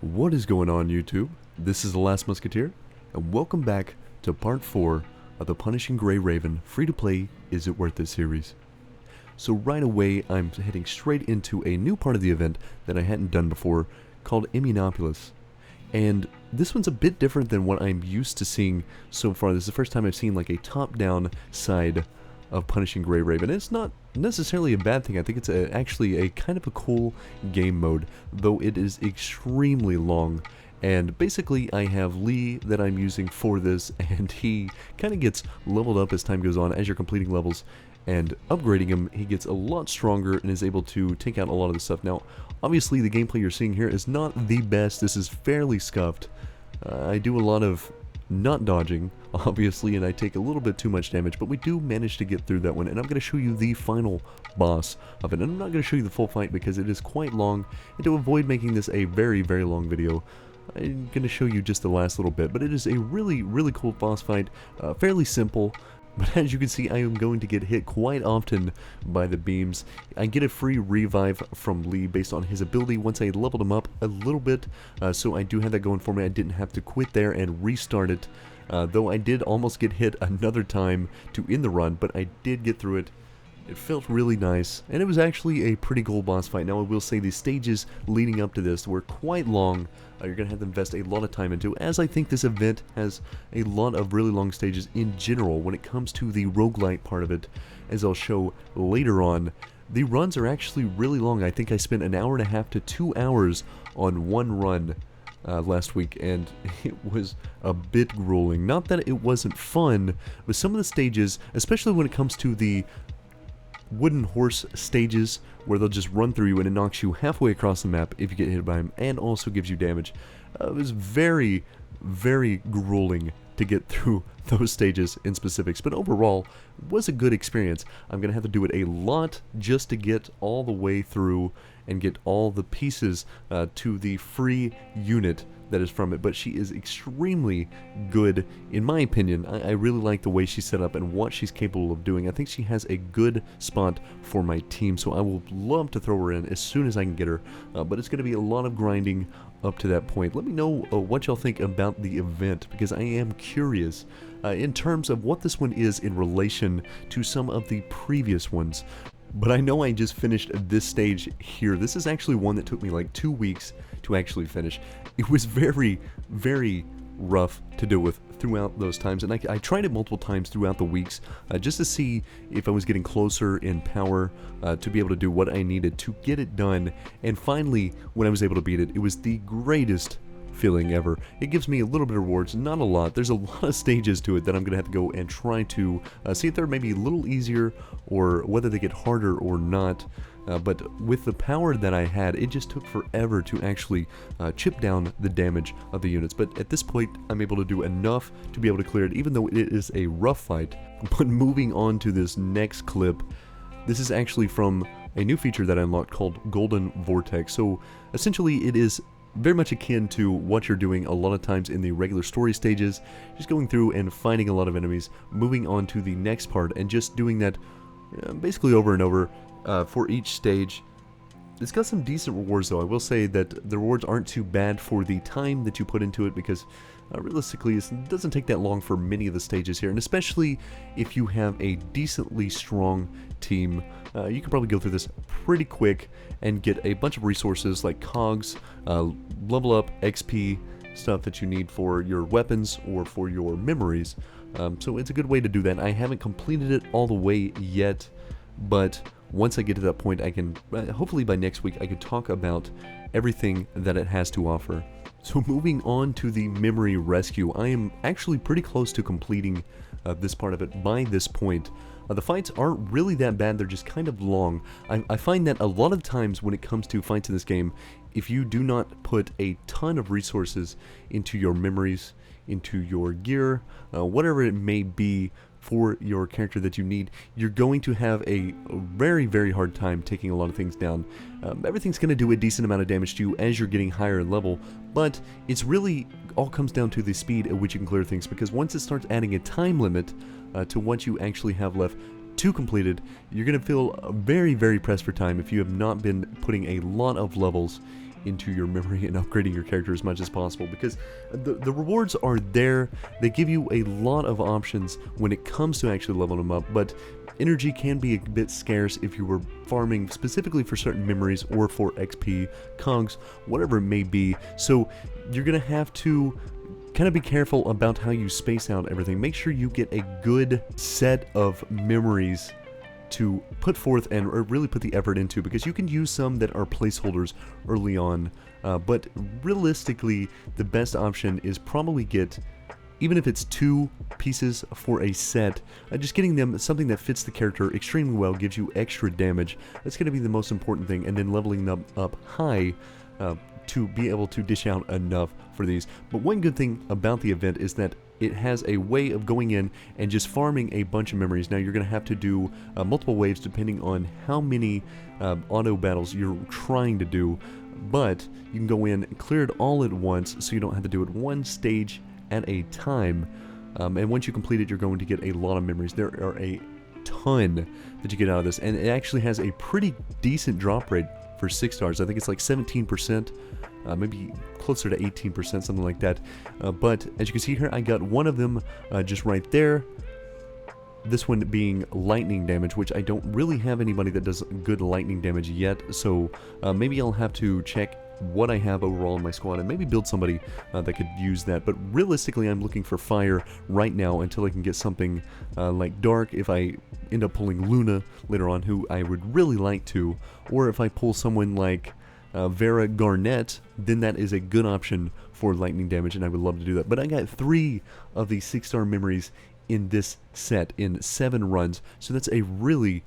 What is going on, YouTube? This is The Last Musketeer, and welcome back to part 4 of the Punishing Gray Raven free-to-play Is It Worth It series. So right away, I'm heading straight into a new part of the event that I hadn't done before, called Immunopolis. And this one's a bit different than what I'm used to seeing so far. This is the first time I've seen like a top-down side of Punishing Gray Raven. It's not necessarily a bad thing. I think it's actually a kind of a cool game mode, though it is extremely long. And basically I have Lee that I'm using for this, and he kind of gets leveled up as time goes on. As you're completing levels and upgrading him, he gets a lot stronger and is able to take out a lot of the stuff. Now, obviously the gameplay you're seeing here is not the best. This is fairly scuffed. I do a lot of not dodging, obviously, and I take a little bit too much damage, but we do manage to get through that one, and I'm going to show you the final boss of it. And I'm not going to show you the full fight because it is quite long, and to avoid making this a very, very long video, I'm going to show you just the last little bit. But it is a really, really cool boss fight, fairly simple. But as you can see, I am going to get hit quite often by the beams. I get a free revive from Lee based on his ability once I leveled him up a little bit, so I do have that going for me. I didn't have to quit there and restart it, though I did almost get hit another time to end the run, but I did get through it. It felt really nice, and it was actually a pretty cool boss fight. Now I will say the stages leading up to this were quite long. You're going to have to invest a lot of time into, as I think this event has a lot of really long stages in general when it comes to the roguelite part of it, as I'll show later on. The runs are actually really long. I think I spent an hour and a half to 2 hours on one run last week, and it was a bit grueling. Not that it wasn't fun, but some of the stages, especially when it comes to the wooden horse stages where they'll just run through you and it knocks you halfway across the map if you get hit by them, and also gives you damage. It was very, very grueling to get through those stages in specifics, but overall it was a good experience. I'm gonna have to do it a lot just to get all the way through and get all the pieces to the free unit that is from it, but she is extremely good in my opinion. I really like the way she's set up and what she's capable of doing. I think she has a good spot for my team, so I will love to throw her in as soon as I can get her, but it's going to be a lot of grinding up to that point. Let me know what y'all think about the event, because I am curious in terms of what this one is in relation to some of the previous ones. But I know I just finished this stage here. This is actually one that took me like 2 weeks to actually finish. It was very, very rough to deal with throughout those times, and I tried it multiple times throughout the weeks just to see if I was getting closer in power to be able to do what I needed to get it done. And finally, when I was able to beat it, it was the greatest feeling ever. It gives me a little bit of rewards, not a lot. There's a lot of stages to it that I'm gonna have to go and try to see if they're maybe a little easier or whether they get harder or not. But with the power that I had, it just took forever to actually chip down the damage of the units. But at this point, I'm able to do enough to be able to clear it, even though it is a rough fight. But moving on to this next clip, this is actually from a new feature that I unlocked called Golden Vortex. So essentially it is very much akin to what you're doing a lot of times in the regular story stages, just going through and fighting a lot of enemies, moving on to the next part, and just doing that basically over and over for each stage. It's got some decent rewards, though. I will say that the rewards aren't too bad for the time that you put into it, because realistically it doesn't take that long for many of the stages here, and especially if you have a decently strong team, you can probably go through this pretty quick and get a bunch of resources like cogs, level up, XP, stuff that you need for your weapons or for your memories. So it's a good way to do that. I haven't completed it all the way yet, but once I get to that point, I can, hopefully by next week, I can talk about everything that it has to offer. So moving on to the memory rescue, I am actually pretty close to completing this part of it by this point. The fights aren't really that bad, they're just kind of long. I find that a lot of times when it comes to fights in this game, if you do not put a ton of resources into your memories, into your gear, whatever it may be for your character that you need, you're going to have a very, very hard time taking a lot of things down. Everything's going to do a decent amount of damage to you as you're getting higher in level, but it's really all comes down to the speed at which you can clear things, because once it starts adding a time limit to what you actually have left to complete it, you're going to feel very, very pressed for time if you have not been putting a lot of levels into your memory and upgrading your character as much as possible, because the rewards are there. They give you a lot of options when it comes to actually leveling them up, but energy can be a bit scarce if you were farming specifically for certain memories or for XP, cogs, whatever it may be. So you're going to have to kind of be careful about how you space out everything. Make sure you get a good set of memories to put forth and really put the effort into, because you can use some that are placeholders early on, but realistically the best option is probably get, even if it's 2 pieces for a set, just getting them something that fits the character extremely well, gives you extra damage. That's going to be the most important thing, and then leveling them up high to be able to dish out enough for these. But one good thing about the event is that it has a way of going in and just farming a bunch of memories. Now you're going to have to do multiple waves depending on how many auto battles you're trying to do, but you can go in and clear it all at once, so you don't have to do it one stage at a time. And once you complete it, you're going to get a lot of memories. There are a ton that you get out of this, and it actually has a pretty decent drop rate for 6 stars. I think it's like 17%, maybe closer to 18%, something like that. But as you can see here, I got one of them just right there. This one being lightning damage, which I don't really have anybody that does good lightning damage yet, so maybe I'll have to check what I have overall in my squad and maybe build somebody that could use that. But realistically, I'm looking for fire right now until I can get something like dark, if I end up pulling Luna later on, who I would really like to, or if I pull someone like Vera Garnet, then that is a good option for lightning damage, and I would love to do that. But I got 3 of the 6-star memories in this set in 7 runs, so that's a really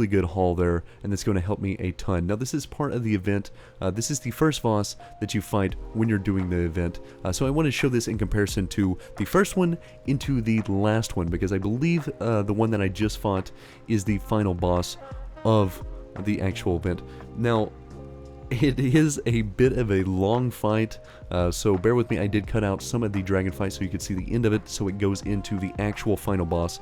good haul there, and that's going to help me a ton. Now this is part of the event. This is the first boss that you fight when you're doing the event, so I want to show this in comparison to the first one into the last one, because I believe the one that I just fought is the final boss of the actual event. Now it is a bit of a long fight, so bear with me. I did cut out some of the dragon fight so you could see the end of it, so it goes into the actual final boss,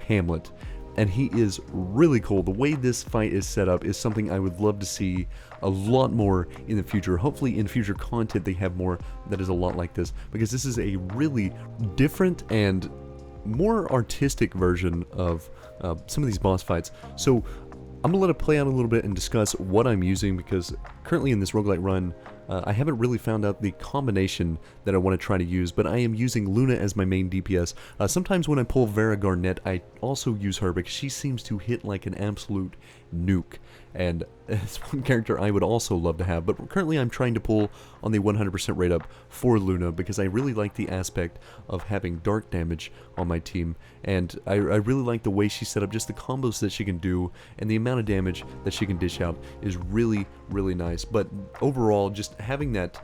Hamlet. And he is really cool. The way this fight is set up is something I would love to see a lot more in the future. Hopefully in future content they have more that is a lot like this, because this is a really different and more artistic version of some of these boss fights. So I'm going to let it play out a little bit and discuss what I'm using, because currently in this roguelite run, I haven't really found out the combination that I want to try to use, but I am using Luna as my main DPS. Sometimes when I pull Vera Garnet, I also use her because she seems to hit like an absolute nuke, and it's one character I would also love to have. But currently I'm trying to pull on the 100% rate up for Luna, because I really like the aspect of having dark damage on my team, and I really like the way she's set up. Just the combos that she can do and the amount of damage that she can dish out is really nice. But overall, just having that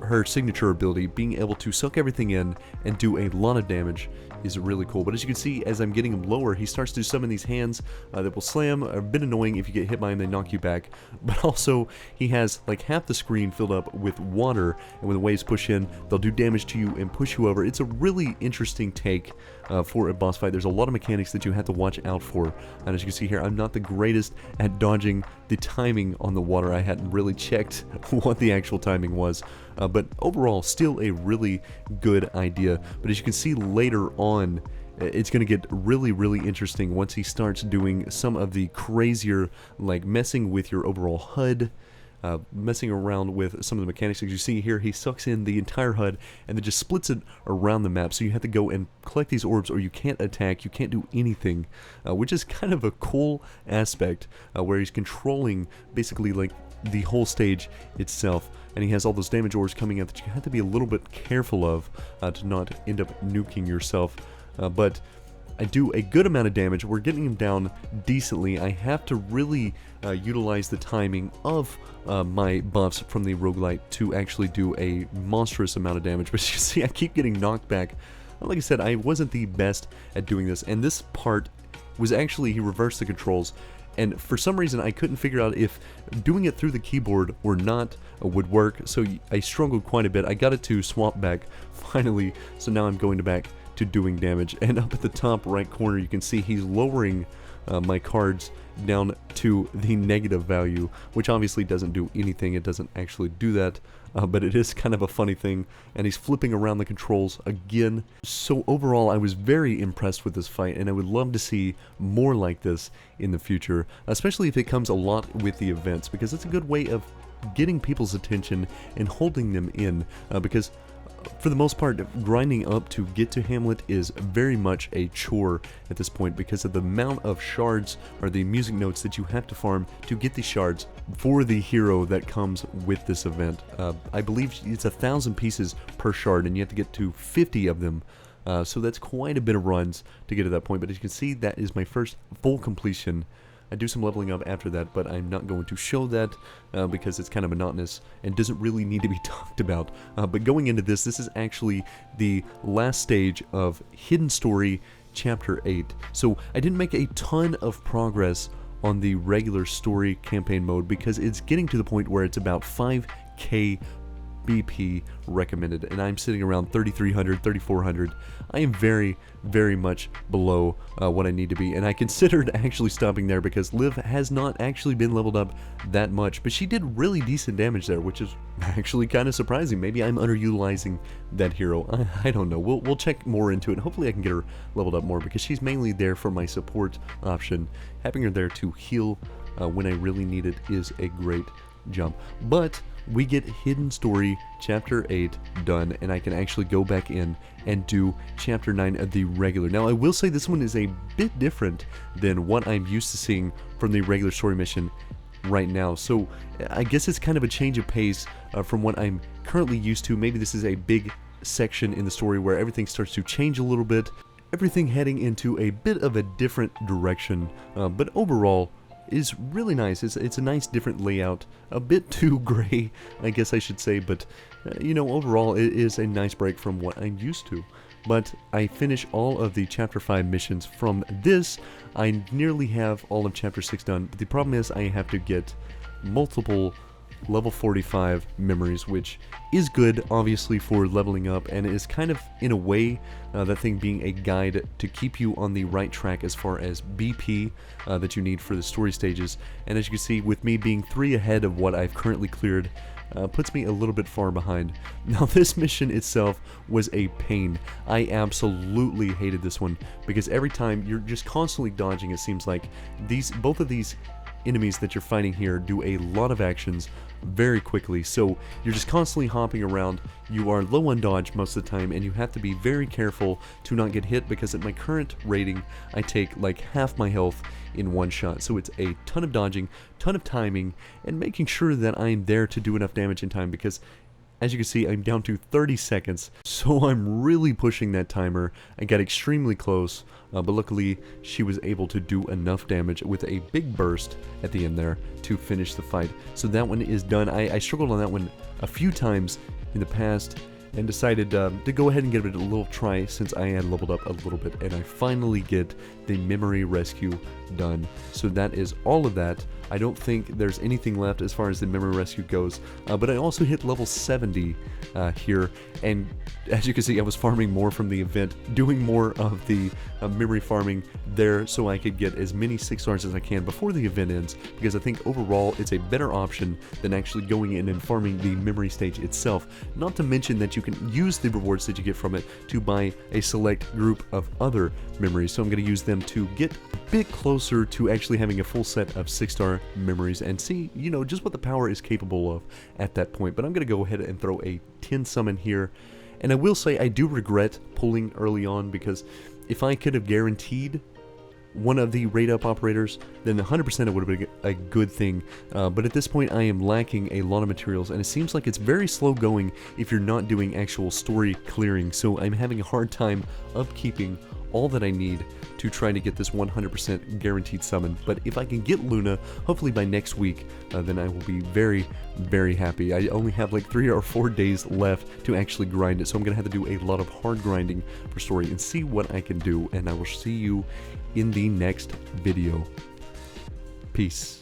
her signature ability, being able to suck everything in and do a lot of damage, is really cool. But as you can see, as I'm getting him lower, he starts to summon these hands that will slam. A bit annoying if you get hit by him, they knock you back. But also, he has like half the screen filled up with water, and when the waves push in, they'll do damage to you and push you over. It's a really interesting take for a boss fight. There's a lot of mechanics that you have to watch out for, and as you can see here, I'm not the greatest at dodging the timing on the water. I hadn't really checked what the actual timing was, but overall, still a really good idea. But as you can see later on, it's going to get really interesting once he starts doing some of the crazier, like messing with your overall HUD, messing around with some of the mechanics. As you see here, he sucks in the entire HUD and then just splits it around the map, so you have to go and collect these orbs, or you can't attack, you can't do anything, which is kind of a cool aspect, where he's controlling basically like the whole stage itself, and he has all those damage orbs coming out that you have to be a little bit careful of to not end up nuking yourself. But I do a good amount of damage. We're getting him down decently. I have to really utilize the timing of my buffs from the roguelite to actually do a monstrous amount of damage. But you see, I keep getting knocked back. Like I said, I wasn't the best at doing this, and this part was actually, he reversed the controls, and for some reason I couldn't figure out if doing it through the keyboard or not would work, so I struggled quite a bit. I got it to swap back finally, so now I'm going back to doing damage. And up at the top right corner, you can see he's lowering my cards down to the negative value, which obviously doesn't do anything. It doesn't actually do that, but it is kind of a funny thing, and he's flipping around the controls again. So overall, I was very impressed with this fight, and I would love to see more like this in the future, especially if it comes a lot with the events, because it's a good way of getting people's attention and holding them in, because for the most part, grinding up to get to Hamlet is very much a chore at this point because of the amount of shards or the music notes that you have to farm to get the shards for the hero that comes with this event. I believe it's 1,000 pieces per shard, and you have to get to 50 of them. So that's quite a bit of runs to get to that point, but as you can see, that is my first full completion. I do some leveling up after that, but I'm not going to show that because it's kind of monotonous and doesn't really need to be talked about. But going into this is actually the last stage of Hidden Story Chapter 8. So I didn't make a ton of progress on the regular story campaign mode because it's getting to the point where it's about 5k BP recommended, and I'm sitting around 3,300, 3,400. I am very, very much below what I need to be, and I considered actually stopping there because Liv has not actually been leveled up that much, but she did really decent damage there, which is actually kind of surprising. Maybe I'm underutilizing that hero. I don't know. We'll check more into it. Hopefully I can get her leveled up more because she's mainly there for my support option. Having her there to heal when I really need it is a great jump. But we get Hidden Story Chapter 8 done, and I can actually go back in and do Chapter 9 of the regular. Now, I will say this one is a bit different than what I'm used to seeing from the regular story mission right now. So I guess it's kind of a change of pace from what I'm currently used to. Maybe this is a big section in the story where everything starts to change a little bit. Everything heading into a bit of a different direction, but overall is really nice. It's a nice different layout, a bit too gray, I guess I should say, but you know, overall it is a nice break from what I'm used to. But I finish all of the Chapter 5 missions from this. I nearly have all of Chapter 6 done, but the problem is I have to get multiple level 45 memories, which is good obviously for leveling up, and is kind of in a way that thing being a guide to keep you on the right track as far as BP that you need for the story stages. And as you can see, with me being 3 ahead of what I've currently cleared, puts me a little bit far behind. Now, this mission itself was a pain. I absolutely hated this one because every time you're just constantly dodging. It seems like both of these enemies that you're fighting here do a lot of actions very quickly, so you're just constantly hopping around. You are low on dodge most of the time, and you have to be very careful to not get hit because at my current rating I take like half my health in one shot. So it's a ton of dodging, ton of timing, and making sure that I'm there to do enough damage in time, because as you can see, I'm down to 30 seconds, so I'm really pushing that timer. I got extremely close, but luckily she was able to do enough damage with a big burst at the end there to finish the fight. So that one is done. I struggled on that one a few times in the past and decided to go ahead and give it a little try since I had leveled up a little bit, and I finally get the memory rescue done. So that is all of that. I don't think there's anything left as far as the memory rescue goes, but I also hit level 70 here, and as you can see, I was farming more from the event, doing more of the memory farming there so I could get as many 6 stars as I can before the event ends, because I think overall it's a better option than actually going in and farming the memory stage itself. Not to mention that you can use the rewards that you get from it to buy a select group of other memories, so I'm going to use them to get a bit closer to actually having a full set of 6-star memories and see, you know, just what the power is capable of at that point. But I'm going to go ahead and throw a 10 summon here, and I will say I do regret pulling early on, because if I could have guaranteed one of the rate up operators, then 100% it would have been a good thing, but at this point I am lacking a lot of materials, and it seems like it's very slow going if you're not doing actual story clearing, so I'm having a hard time upkeeping all that I need to try to get this 100% guaranteed summon. But if I can get Luna, hopefully by next week, then I will be very, very happy. I only have like 3 or 4 days left to actually grind it, so I'm going to have to do a lot of hard grinding for story and see what I can do, and I will see you in the next video. Peace.